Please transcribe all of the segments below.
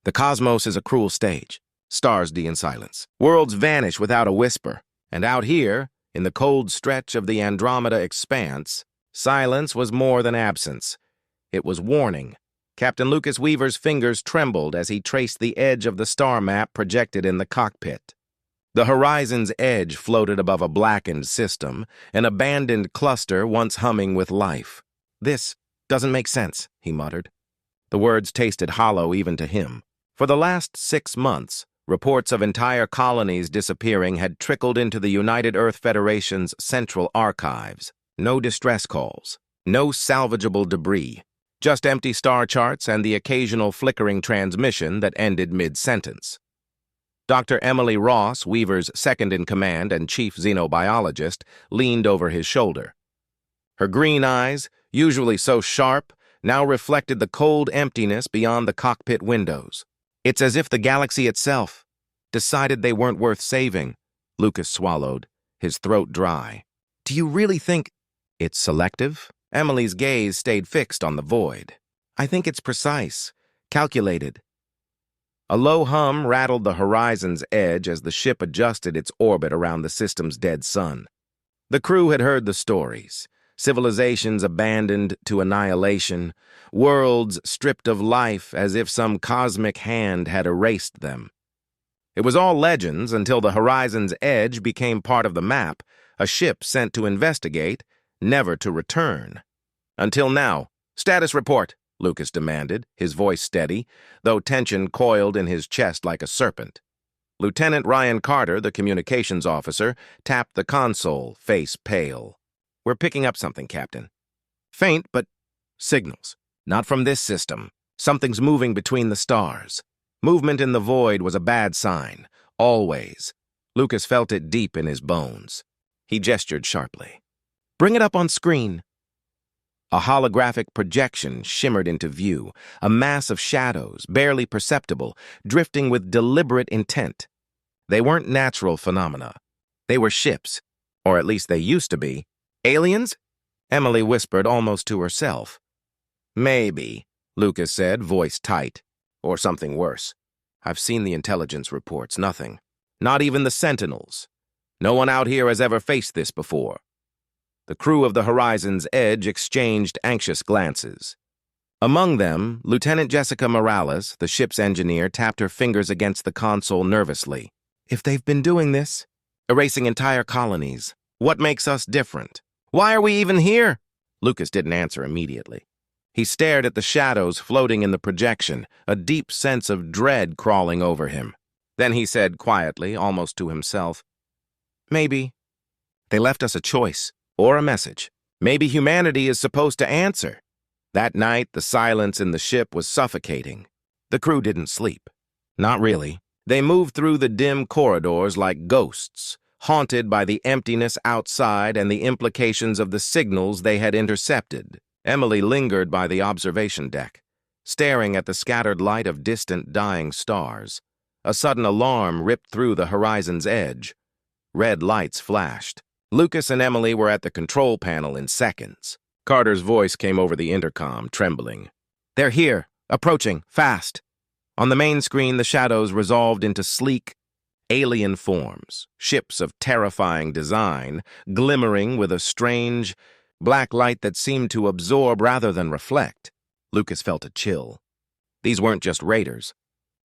The cosmos is a cruel stage. Stars die in silence. Worlds vanish without a whisper. And out here, in the cold stretch of the Andromeda expanse, silence was more than absence. It was warning. Captain Lucas Weaver's fingers trembled as he traced the edge of the star map projected in the cockpit. The horizon's edge floated above a blackened system, an abandoned cluster once humming with life. "This doesn't make sense," he muttered. The words tasted hollow even to him. For the last 6 months, reports of entire colonies disappearing had trickled into the United Earth Federation's central archives. No distress calls, no salvageable debris, just empty star charts and the occasional flickering transmission that ended mid-sentence. Dr. Emily Ross, Weaver's second-in-command and chief xenobiologist, leaned over his shoulder. Her green eyes, usually so sharp, now reflected the cold emptiness beyond the cockpit windows. "It's as if the galaxy itself decided they weren't worth saving," Lucas swallowed, his throat dry. "Do you really think it's selective?" Emily's gaze stayed fixed on the void. "I think it's precise, calculated." A low hum rattled the horizon's edge as the ship adjusted its orbit around the system's dead sun. The crew had heard the stories. Civilizations abandoned to annihilation, worlds stripped of life as if some cosmic hand had erased them. It was all legends until the horizon's edge became part of the map, a ship sent to investigate, never to return. Until now. "Status report," Lucas demanded, his voice steady, though tension coiled in his chest like a serpent. Lieutenant Ryan Carter, the communications officer, tapped the console, face pale. "We're picking up something, Captain. Faint, but signals. Not from this system. Something's moving between the stars." Movement in the void was a bad sign, always. Lucas felt it deep in his bones. He gestured sharply. "Bring it up on screen." A holographic projection shimmered into view, a mass of shadows, barely perceptible, drifting with deliberate intent. They weren't natural phenomena. They were ships, or at least they used to be. "Aliens?" Emily whispered almost to herself. "Maybe," Lucas said, voice tight. "Or something worse. I've seen the intelligence reports, nothing. Not even the Sentinels. No one out here has ever faced this before." The crew of the Horizon's Edge exchanged anxious glances. Among them, Lieutenant Jessica Morales, the ship's engineer, tapped her fingers against the console nervously. "If they've been doing this, erasing entire colonies, what makes us different? Why are we even here?" Lucas didn't answer immediately. He stared at the shadows floating in the projection, a deep sense of dread crawling over him. Then he said quietly, almost to himself, "Maybe they left us a choice. Or a message. Maybe humanity is supposed to answer." That night, the silence in the ship was suffocating. The crew didn't sleep. Not really. They moved through the dim corridors like ghosts, haunted by the emptiness outside and the implications of the signals they had intercepted. Emily lingered by the observation deck, staring at the scattered light of distant dying stars. A sudden alarm ripped through the horizon's edge. Red lights flashed. Lucas and Emily were at the control panel in seconds. Carter's voice came over the intercom, trembling. "They're here, approaching, fast." On the main screen, the shadows resolved into sleek, alien forms, ships of terrifying design, glimmering with a strange, black light that seemed to absorb rather than reflect. Lucas felt a chill. These weren't just raiders.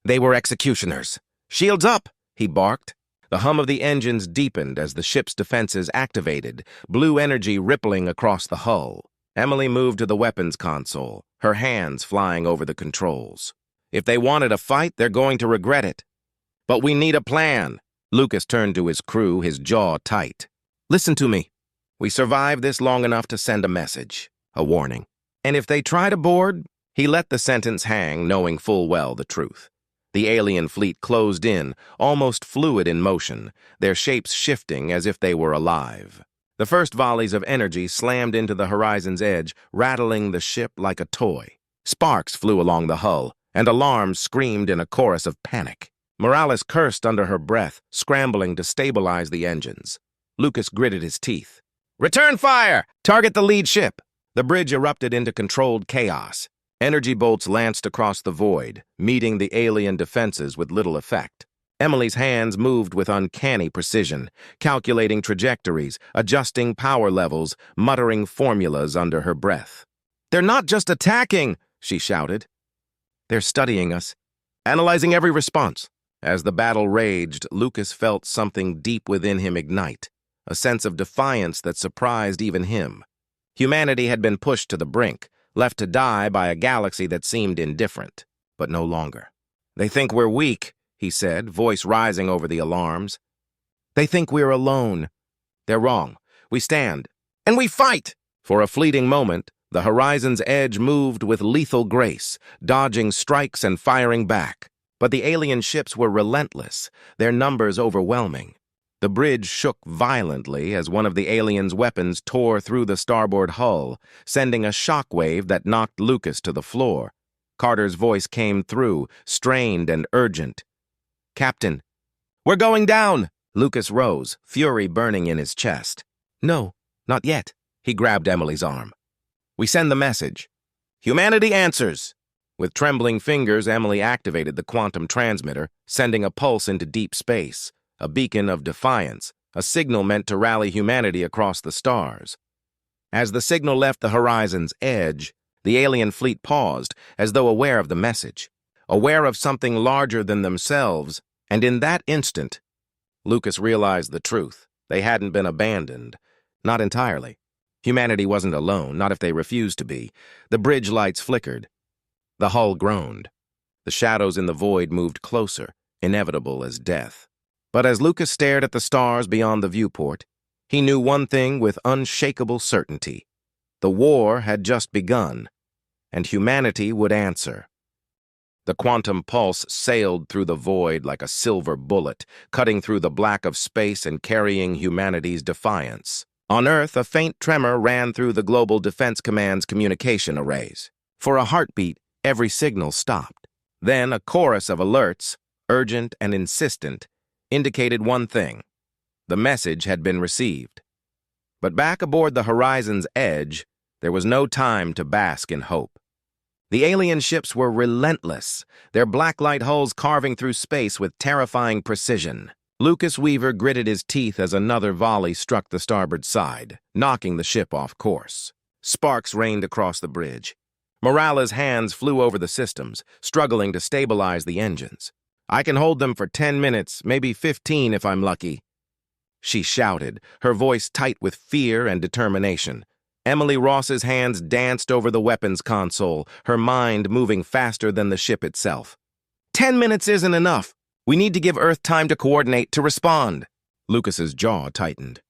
They were executioners. "Shields up!" he barked. The hum of the engines deepened as the ship's defenses activated, blue energy rippling across the hull. Emily moved to the weapons console, her hands flying over the controls. "If they wanted a fight, they're going to regret it." "But we need a plan." Lucas turned to his crew, his jaw tight. "Listen to me. We survived this long enough to send a message, a warning. And if they try to board," he let the sentence hang, knowing full well the truth. The alien fleet closed in, almost fluid in motion, their shapes shifting as if they were alive. The first volleys of energy slammed into the horizon's edge, rattling the ship like a toy. Sparks flew along the hull, and alarms screamed in a chorus of panic. Morales cursed under her breath, scrambling to stabilize the engines. Lucas gritted his teeth. "Return fire! Target the lead ship!" The bridge erupted into controlled chaos. Energy bolts lanced across the void, meeting the alien defenses with little effect. Emily's hands moved with uncanny precision, calculating trajectories, adjusting power levels, muttering formulas under her breath. "They're not just attacking," she shouted. "They're studying us, analyzing every response." As the battle raged, Lucas felt something deep within him ignite, a sense of defiance that surprised even him. Humanity had been pushed to the brink, left to die by a galaxy that seemed indifferent, but no longer. "They think we're weak," he said, voice rising over the alarms. "They think we're alone. They're wrong. We stand, and we fight!" For a fleeting moment, the horizon's edge moved with lethal grace, dodging strikes and firing back. But the alien ships were relentless, their numbers overwhelming. The bridge shook violently as one of the aliens' weapons tore through the starboard hull, sending a shockwave that knocked Lucas to the floor. Carter's voice came through, strained and urgent. "Captain, we're going down!" Lucas rose, fury burning in his chest. "No, not yet." He grabbed Emily's arm. "We send the message. Humanity answers." With trembling fingers, Emily activated the quantum transmitter, sending a pulse into deep space, a beacon of defiance, a signal meant to rally humanity across the stars. As the signal left the horizon's edge, the alien fleet paused, as though aware of the message, aware of something larger than themselves, and in that instant, Lucas realized the truth. They hadn't been abandoned. Not entirely. Humanity wasn't alone, not if they refused to be. The bridge lights flickered. The hull groaned. The shadows in the void moved closer, inevitable as death. But as Lucas stared at the stars beyond the viewport, he knew one thing with unshakable certainty. The war had just begun, and humanity would answer. The quantum pulse sailed through the void like a silver bullet, cutting through the black of space and carrying humanity's defiance. On Earth, a faint tremor ran through the Global Defense Command's communication arrays. For a heartbeat, every signal stopped. Then a chorus of alerts, urgent and insistent, indicated one thing. The message had been received. But back aboard the horizon's edge, there was no time to bask in hope. The alien ships were relentless, their blacklight hulls carving through space with terrifying precision. Lucas Weaver gritted his teeth as another volley struck the starboard side, knocking the ship off course. Sparks rained across the bridge. Morales' hands flew over the systems, struggling to stabilize the engines. "I can hold them for 10 minutes, maybe 15 if I'm lucky," she shouted, her voice tight with fear and determination. Emily Ross's hands danced over the weapons console, her mind moving faster than the ship itself. 10 minutes isn't enough. We need to give Earth time to coordinate, to respond." Lucas's jaw tightened.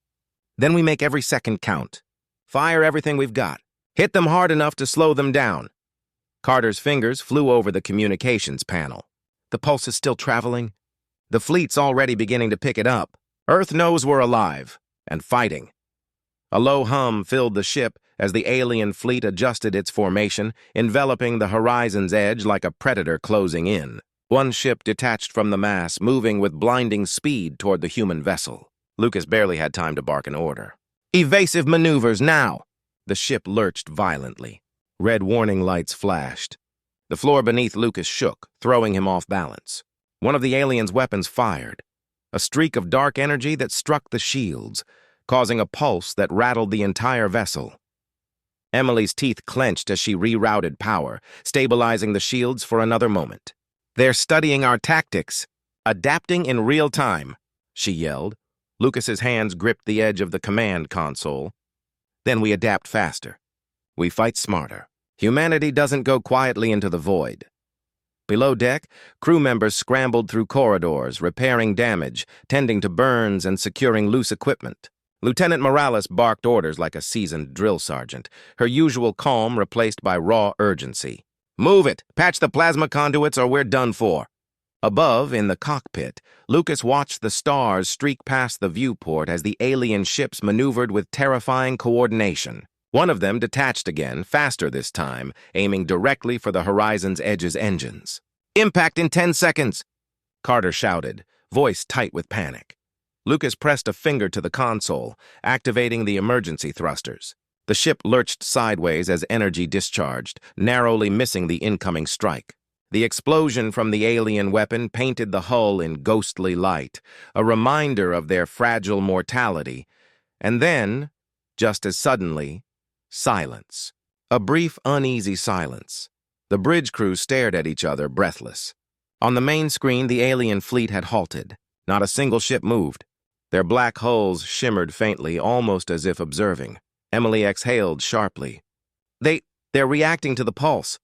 "Then we make every second count. Fire everything we've got. Hit them hard enough to slow them down." Carter's fingers flew over the communications panel. "The pulse is still traveling. The fleet's already beginning to pick it up. Earth knows we're alive and fighting." A low hum filled the ship as the alien fleet adjusted its formation, enveloping the horizon's edge like a predator closing in. One ship detached from the mass, moving with blinding speed toward the human vessel. Lucas barely had time to bark an order. "Evasive maneuvers, now!" The ship lurched violently. Red warning lights flashed. The floor beneath Lucas shook, throwing him off balance. One of the aliens' weapons fired, a streak of dark energy that struck the shields, causing a pulse that rattled the entire vessel. Emily's teeth clenched as she rerouted power, stabilizing the shields for another moment. "They're studying our tactics, adapting in real time," she yelled. Lucas's hands gripped the edge of the command console. "Then we adapt faster. We fight smarter. Humanity doesn't go quietly into the void." Below deck, crew members scrambled through corridors, repairing damage, tending to burns, and securing loose equipment. Lieutenant Morales barked orders like a seasoned drill sergeant, her usual calm replaced by raw urgency. "Move it! Patch the plasma conduits or we're done for." Above, in the cockpit, Lucas watched the stars streak past the viewport as the alien ships maneuvered with terrifying coordination. One of them detached again, faster this time, aiming directly for the horizon's edge's engines. "Impact in 10 seconds!" Carter shouted, voice tight with panic. Lucas pressed a finger to the console, activating the emergency thrusters. The ship lurched sideways as energy discharged, narrowly missing the incoming strike. The explosion from the alien weapon painted the hull in ghostly light, a reminder of their fragile mortality. And then, just as suddenly, silence. A brief, uneasy silence. The bridge crew stared at each other, breathless. On the main screen, the alien fleet had halted. Not a single ship moved. Their black hulls shimmered faintly, almost as if observing. Emily exhaled sharply. They're reacting to the pulse.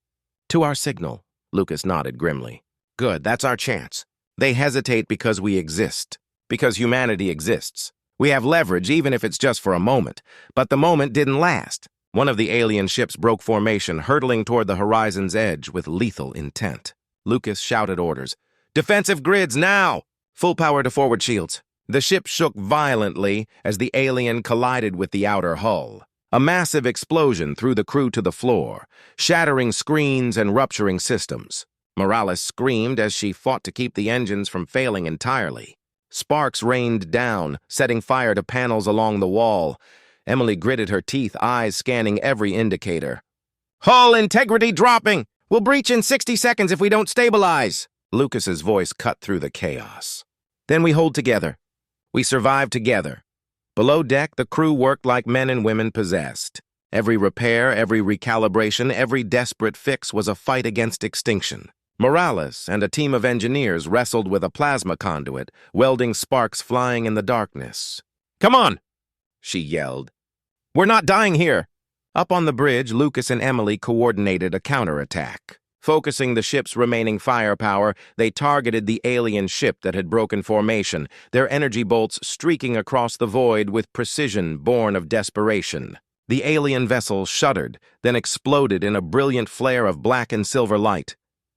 To our signal, Lucas nodded grimly. Good, that's our chance. They hesitate because we exist. Because humanity exists. We have leverage, even if it's just for a moment. But the moment didn't last. One of the alien ships broke formation, hurtling toward the horizon's edge with lethal intent. Lucas shouted orders. Defensive grids, now! Full power to forward shields. The ship shook violently as the alien collided with the outer hull. A massive explosion threw the crew to the floor, shattering screens and rupturing systems. Morales screamed as she fought to keep the engines from failing entirely. Sparks rained down, setting fire to panels along the wall. Emily gritted her teeth, eyes scanning every indicator. Hull integrity dropping! We'll breach in 60 seconds if we don't stabilize! Lucas's voice cut through the chaos. Then we hold together. We survive together. Below deck, the crew worked like men and women possessed. Every repair, every recalibration, every desperate fix was a fight against extinction. Morales and a team of engineers wrestled with a plasma conduit, welding sparks flying in the darkness. Come on, she yelled. We're not dying here. Up on the bridge, Lucas and Emily coordinated a counterattack. Focusing the ship's remaining firepower, they targeted the alien ship that had broken formation, their energy bolts streaking across the void with precision born of desperation. The alien vessel shuddered, then exploded in a brilliant flare of black and silver light.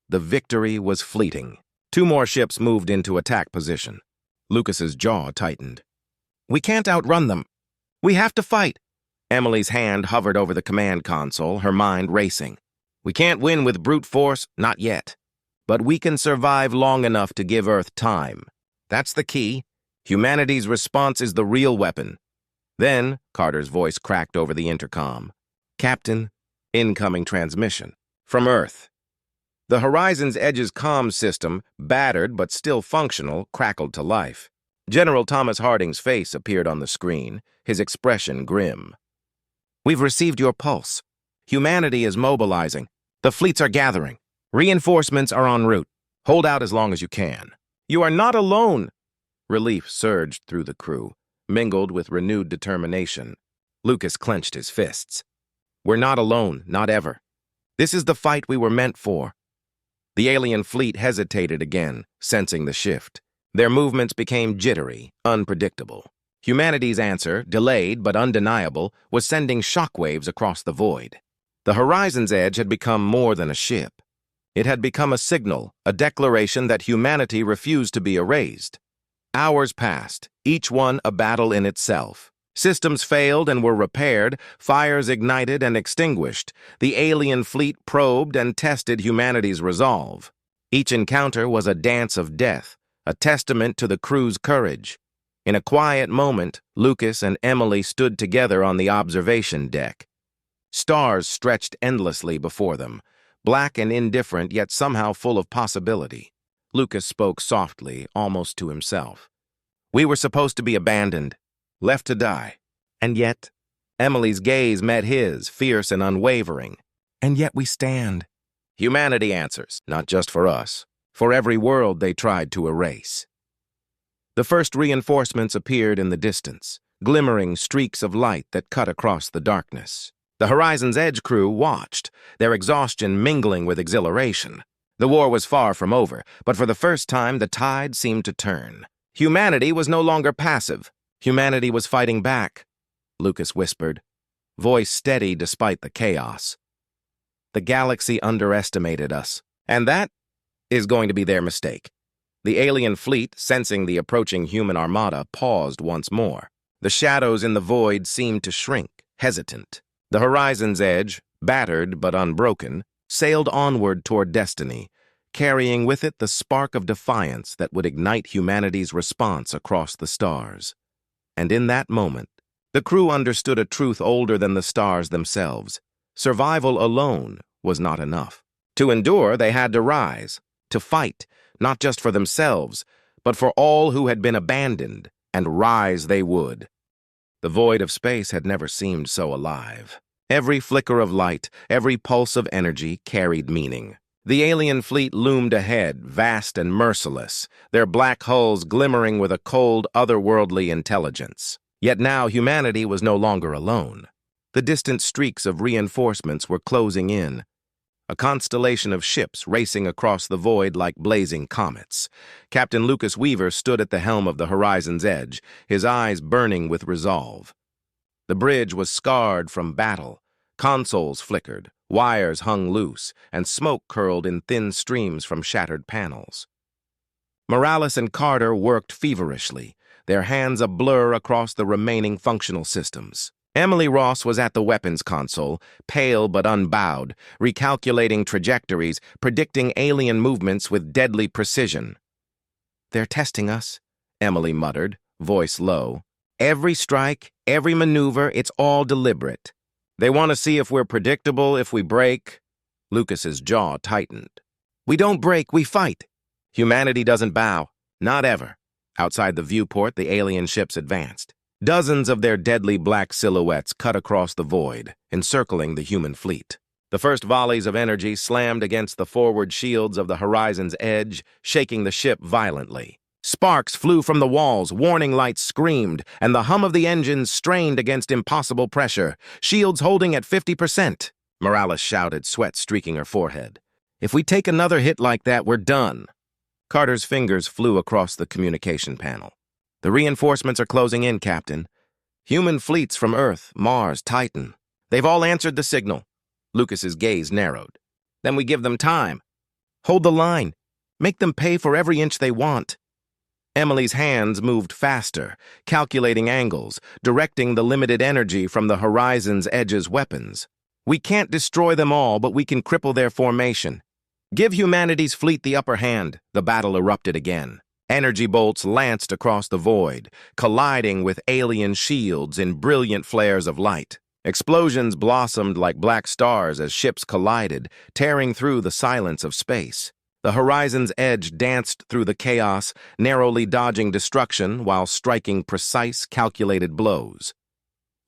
The victory was fleeting. 2 more ships moved into attack position. Lucas's jaw tightened. We can't outrun them. We have to fight. Emily's hand hovered over the command console, her mind racing. We can't win with brute force, not yet. But we can survive long enough to give Earth time. That's the key. Humanity's response is the real weapon. Then, Carter's voice cracked over the intercom. Captain, incoming transmission. From Earth. The Horizon's Edge's comm system, battered but still functional, crackled to life. General Thomas Harding's face appeared on the screen, his expression grim. We've received your pulse. Humanity is mobilizing. The fleets are gathering. Reinforcements are en route. Hold out as long as you can. You are not alone. Relief surged through the crew, mingled with renewed determination. Lucas clenched his fists. We're not alone, not ever. This is the fight we were meant for. The alien fleet hesitated again, sensing the shift. Their movements became jittery, unpredictable. Humanity's answer, delayed but undeniable, was sending shockwaves across the void. The Horizon's Edge had become more than a ship. It had become a signal, a declaration that humanity refused to be erased. Hours passed, each one a battle in itself. Systems failed and were repaired, fires ignited and extinguished. The alien fleet probed and tested humanity's resolve. Each encounter was a dance of death, a testament to the crew's courage. In a quiet moment, Lucas and Emily stood together on the observation deck. Stars stretched endlessly before them, black and indifferent, yet somehow full of possibility. Lucas spoke softly, almost to himself. We were supposed to be abandoned, left to die. And yet, Emily's gaze met his, fierce and unwavering. And yet we stand. Humanity answers, not just for us, for every world they tried to erase. The first reinforcements appeared in the distance, glimmering streaks of light that cut across the darkness. The Horizon's Edge crew watched, their exhaustion mingling with exhilaration. The war was far from over, but for the first time the tide seemed to turn. Humanity was no longer passive. Humanity was fighting back, Lucas whispered, voice steady despite the chaos. The galaxy underestimated us, and that is going to be their mistake. The alien fleet, sensing the approaching human armada, paused once more. The shadows in the void seemed to shrink, hesitant. The Horizon's Edge, battered but unbroken, sailed onward toward destiny, carrying with it the spark of defiance that would ignite humanity's response across the stars. And in that moment, The crew understood a truth older than the stars themselves. Survival alone was not enough. To endure, they had to rise, to fight, not just for themselves, but for all who had been abandoned, and rise they would. The void of space had never seemed so alive. Every flicker of light, every pulse of energy carried meaning. The alien fleet loomed ahead, vast and merciless, their black hulls glimmering with a cold, otherworldly intelligence. Yet now humanity was no longer alone. The distant streaks of reinforcements were closing in, a constellation of ships racing across the void like blazing comets. Captain Lucas Weaver stood at the helm of the horizon's edge, his eyes burning with resolve. The bridge was scarred from battle. Consoles flickered, wires hung loose, and smoke curled in thin streams from shattered panels. Morales and Carter worked feverishly, their hands a blur across the remaining functional systems. Emily Ross was at the weapons console, pale but unbowed, recalculating trajectories, predicting alien movements with deadly precision. "They're testing us," Emily muttered, voice low. "Every strike, every maneuver, it's all deliberate. They want to see if we're predictable, if we break." Lucas's jaw tightened. "We don't break, we fight. Humanity doesn't bow. Not ever." Outside the viewport, the alien ships advanced. Dozens of their deadly black silhouettes cut across the void, encircling the human fleet. The first volleys of energy slammed against the forward shields of the horizon's edge, shaking the ship violently. Sparks flew from the walls, warning lights screamed, and the hum of the engines strained against impossible pressure. "Shields holding at 50%, Morales shouted, sweat streaking her forehead. "If we take another hit like that, we're done." Carter's fingers flew across the communication panel. "The reinforcements are closing in, Captain. Human fleets from Earth, Mars, Titan. They've all answered the signal." Lucas's gaze narrowed. "Then we give them time. Hold the line. Make them pay for every inch they want." Emily's hands moved faster, calculating angles, directing the limited energy from the horizon's edge's weapons. "We can't destroy them all, but we can cripple their formation. Give humanity's fleet the upper hand." The battle erupted again. Energy bolts lanced across the void, colliding with alien shields in brilliant flares of light. Explosions blossomed like black stars as ships collided, tearing through the silence of space. The horizon's edge danced through the chaos, narrowly dodging destruction while striking precise, calculated blows.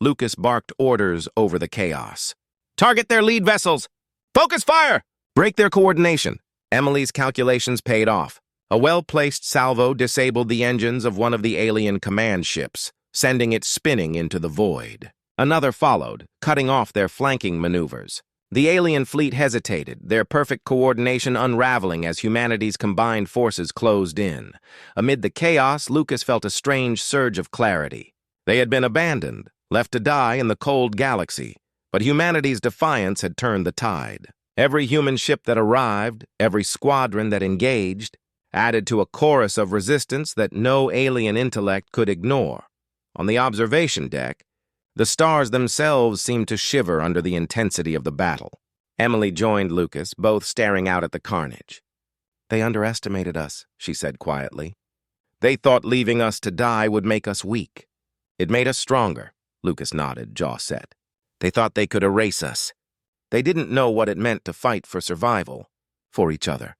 Lucas barked orders over the chaos. "Target their lead vessels! Focus fire! Break their coordination!" Emily's calculations paid off. A well-placed salvo disabled the engines of one of the alien command ships, sending it spinning into the void. Another followed, cutting off their flanking maneuvers. The alien fleet hesitated, their perfect coordination unraveling as humanity's combined forces closed in. Amid the chaos, Lucas felt a strange surge of clarity. They had been abandoned, left to die in the cold galaxy, but humanity's defiance had turned the tide. Every human ship that arrived, every squadron that engaged, added to a chorus of resistance that no alien intellect could ignore. On the observation deck, the stars themselves seemed to shiver under the intensity of the battle. Emily joined Lucas, both staring out at the carnage. "They underestimated us," she said quietly. "They thought leaving us to die would make us weak. It made us stronger," Lucas nodded, jaw set. "They thought they could erase us. They didn't know what it meant to fight for survival, for each other."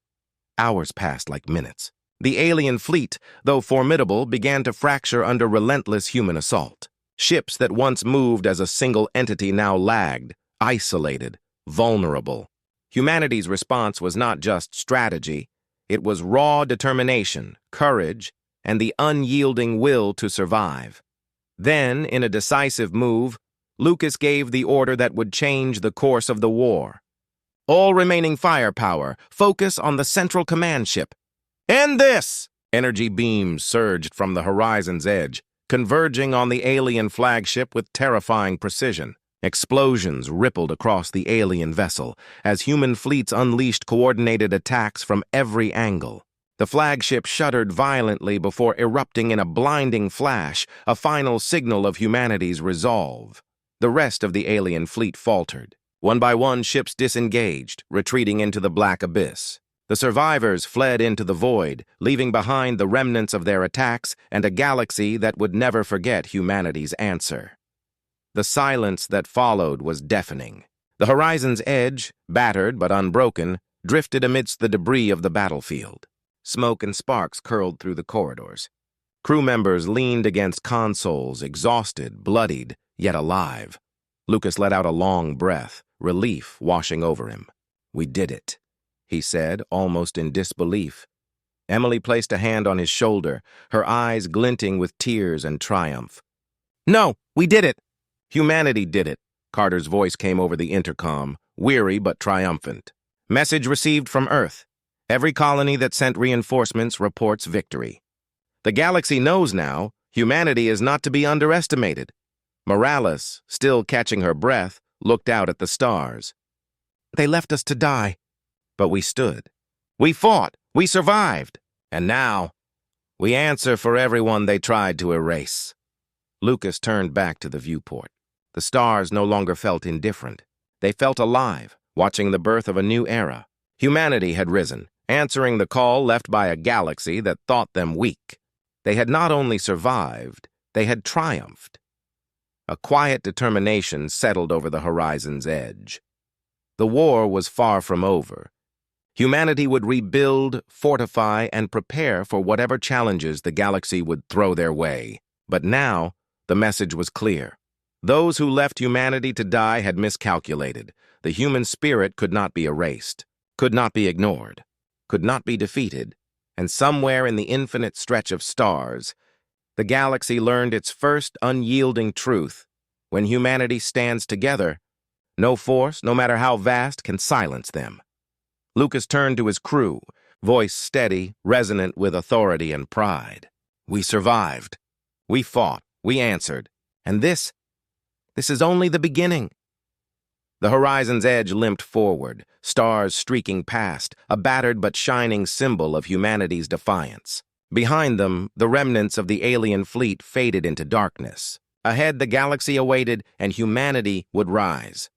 Hours passed like minutes. The alien fleet, though formidable, began to fracture under relentless human assault. Ships that once moved as a single entity now lagged, isolated, vulnerable. Humanity's response was not just strategy. It was raw determination, courage, and the unyielding will to survive. Then, in a decisive move, Lucas gave the order that would change the course of the war. "All remaining firepower, focus on the central command ship. End this!" Energy beams surged from the horizon's edge, converging on the alien flagship with terrifying precision. Explosions rippled across the alien vessel as human fleets unleashed coordinated attacks from every angle. The flagship shuddered violently before erupting in a blinding flash, a final signal of humanity's resolve. The rest of the alien fleet faltered. One by one, ships disengaged, retreating into the black abyss. The survivors fled into the void, leaving behind the remnants of their attacks and a galaxy that would never forget humanity's answer. The silence that followed was deafening. The horizon's edge, battered but unbroken, drifted amidst the debris of the battlefield. Smoke and sparks curled through the corridors. Crew members leaned against consoles, exhausted, bloodied, yet alive. Lucas let out a long breath, relief washing over him. "We did it," he said, almost in disbelief. Emily placed a hand on his shoulder, her eyes glinting with tears and triumph. "No, we did it!" "Humanity did it," Carter's voice came over the intercom, weary but triumphant. "Message received from Earth. Every colony that sent reinforcements reports victory. The galaxy knows now humanity is not to be underestimated." Morales, still catching her breath, looked out at the stars. "They left us to die. But we stood. We fought. We survived. And now, we answer for everyone they tried to erase." Lucas turned back to the viewport. The stars no longer felt indifferent. They felt alive, watching the birth of a new era. Humanity had risen, answering the call left by a galaxy that thought them weak. They had not only survived, they had triumphed. A quiet determination settled over the horizon's edge. The war was far from over. Humanity would rebuild, fortify, and prepare for whatever challenges the galaxy would throw their way. But now, the message was clear. Those who left humanity to die had miscalculated. The human spirit could not be erased, could not be ignored, could not be defeated. And somewhere in the infinite stretch of stars, the galaxy learned its first unyielding truth. When humanity stands together, no force, no matter how vast, can silence them. Lucas turned to his crew, voice steady, resonant with authority and pride. "We survived. We fought. We answered. And this is only the beginning." The horizon's edge limped forward, stars streaking past, a battered but shining symbol of humanity's defiance. Behind them, the remnants of the alien fleet faded into darkness. Ahead, the galaxy awaited, and humanity would rise.